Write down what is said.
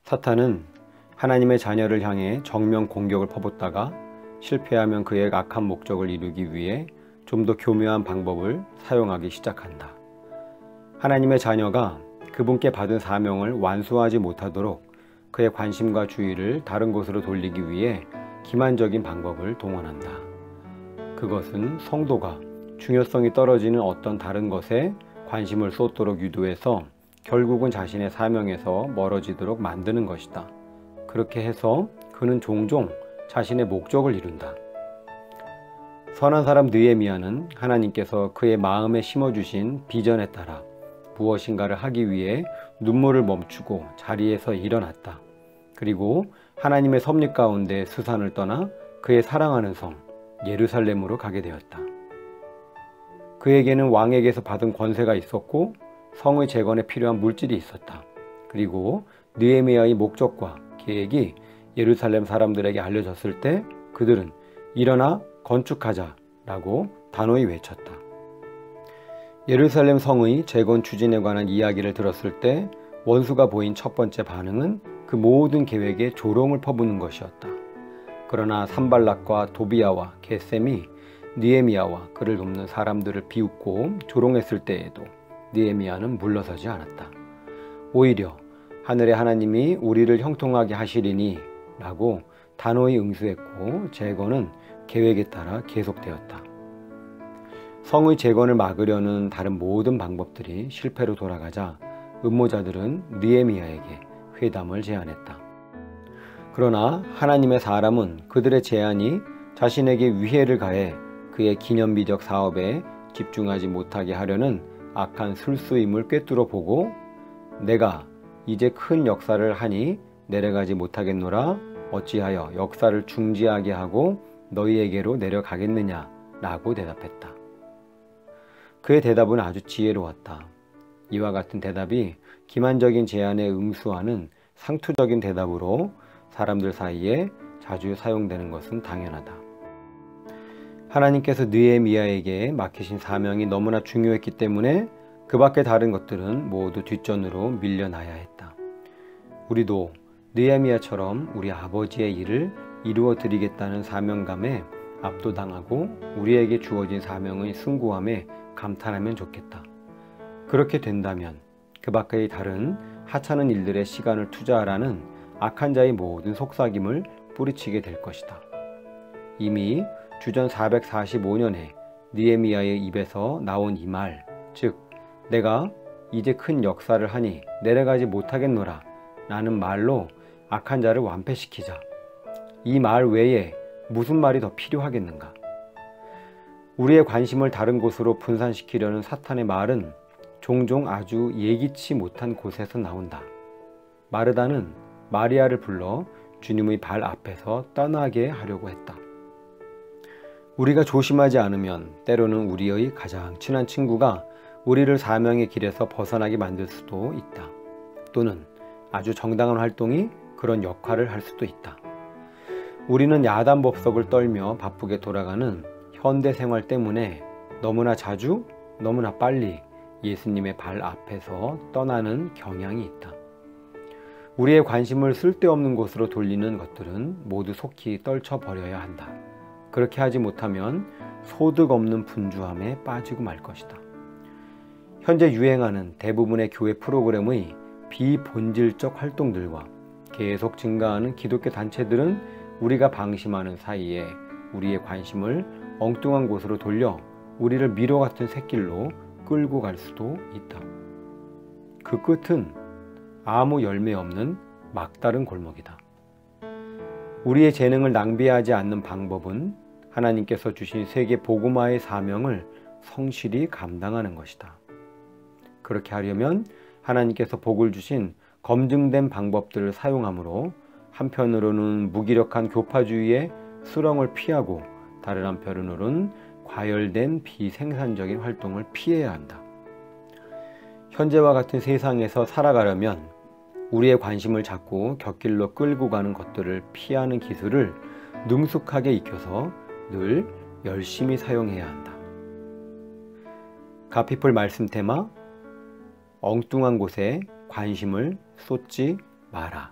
사탄은 하나님의 자녀를 향해 정면 공격을 퍼붓다가 실패하면 그의 악한 목적을 이루기 위해 좀 더 교묘한 방법을 사용하기 시작한다. 하나님의 자녀가 그분께 받은 사명을 완수하지 못하도록 그의 관심과 주의를 다른 곳으로 돌리기 위해 기만적인 방법을 동원한다. 그것은 성도가 중요성이 떨어지는 어떤 다른 것에 관심을 쏟도록 유도해서 결국은 자신의 사명에서 멀어지도록 만드는 것이다. 그렇게 해서 그는 종종 자신의 목적을 이룬다. 선한 사람 느헤미야는 하나님께서 그의 마음에 심어주신 비전에 따라 무엇인가를 하기 위해 눈물을 멈추고 자리에서 일어났다. 그리고 하나님의 섭리 가운데 수산을 떠나 그의 사랑하는 성 예루살렘으로 가게 되었다. 그에게는 왕에게서 받은 권세가 있었고 성의 재건에 필요한 물질이 있었다. 그리고 느헤미야의 목적과 계획이 예루살렘 사람들에게 알려졌을 때 그들은 일어나 건축하자라고 단호히 외쳤다. 예루살렘 성의 재건 추진에 관한 이야기를 들었을 때 원수가 보인 첫 번째 반응은 그 모든 계획에 조롱을 퍼붓는 것이었다. 그러나 산발락과 도비야와 게셈이 느헤미야와 그를 돕는 사람들을 비웃고 조롱했을 때에도 느헤미야는 물러서지 않았다. 오히려 하늘의 하나님이 우리를 형통하게 하시리니 라고 단호히 응수했고 재건은 계획에 따라 계속되었다. 성의 재건을 막으려는 다른 모든 방법들이 실패로 돌아가자 음모자들은 느헤미야에게 회담을 제안했다. 그러나 하나님의 사람은 그들의 제안이 자신에게 위해를 가해 그의 기념비적 사업에 집중하지 못하게 하려는 악한 술수임을 꿰뚫어 보고 내가 이제 큰 역사를 하니 내려가지 못하겠노라 어찌하여 역사를 중지하게 하고 너희에게로 내려가겠느냐 라고 대답했다. 그의 대답은 아주 지혜로웠다. 이와 같은 대답이 기만적인 제안에 응수하는 상투적인 대답으로 사람들 사이에 자주 사용되는 것은 당연하다. 하나님께서 느헤미야에게 맡기신 사명이 너무나 중요했기 때문에 그 밖의 다른 것들은 모두 뒷전으로 밀려나야 했다. 우리도 느헤미야처럼 우리 아버지의 일을 이루어 드리겠다는 사명감에 압도당하고 우리에게 주어진 사명의 숭고함에 감탄하면 좋겠다. 그렇게 된다면 그 밖의 다른 하찮은 일들에 시간을 투자하라는 악한 자의 모든 속삭임을 뿌리치게 될 것이다. 이미 주전 445년에 느헤미야의 입에서 나온 이 말, 즉 내가 이제 큰 역사를 하니 내려가지 못하겠노라 라는 말로 악한 자를 완패시키자. 이 말 외에 무슨 말이 더 필요하겠는가? 우리의 관심을 다른 곳으로 분산시키려는 사탄의 말은 종종 아주 예기치 못한 곳에서 나온다. 마르다는 마리아를 불러 주님의 발 앞에서 떠나게 하려고 했다. 우리가 조심하지 않으면 때로는 우리의 가장 친한 친구가 우리를 사명의 길에서 벗어나게 만들 수도 있다. 또는 아주 정당한 활동이 그런 역할을 할 수도 있다. 우리는 야단법석을 떨며 바쁘게 돌아가는 현대 생활 때문에 너무나 자주, 너무나 빨리 예수님의 발 앞에서 떠나는 경향이 있다. 우리의 관심을 쓸데없는 곳으로 돌리는 것들은 모두 속히 떨쳐버려야 한다. 그렇게 하지 못하면 소득 없는 분주함에 빠지고 말 것이다. 현재 유행하는 대부분의 교회 프로그램의 비본질적 활동들과 계속 증가하는 기독교 단체들은 우리가 방심하는 사이에 우리의 관심을 엉뚱한 곳으로 돌려 우리를 미로 같은 샛길로 끌고 갈 수도 있다. 그 끝은 아무 열매 없는 막다른 골목이다. 우리의 재능을 낭비하지 않는 방법은 하나님께서 주신 세계 복음화의 사명을 성실히 감당하는 것이다. 그렇게 하려면 하나님께서 복을 주신 검증된 방법들을 사용하므로 한편으로는 무기력한 교파주의의 수렁을 피하고 다른 한편으로는 과열된 비생산적인 활동을 피해야 한다. 현재와 같은 세상에서 살아가려면 우리의 관심을 잡고 곁길로 끌고 가는 것들을 피하는 기술을 능숙하게 익혀서 늘 열심히 사용해야 한다. 가피풀 말씀 테마 엉뚱한 곳에 관심을 쏟지 마라.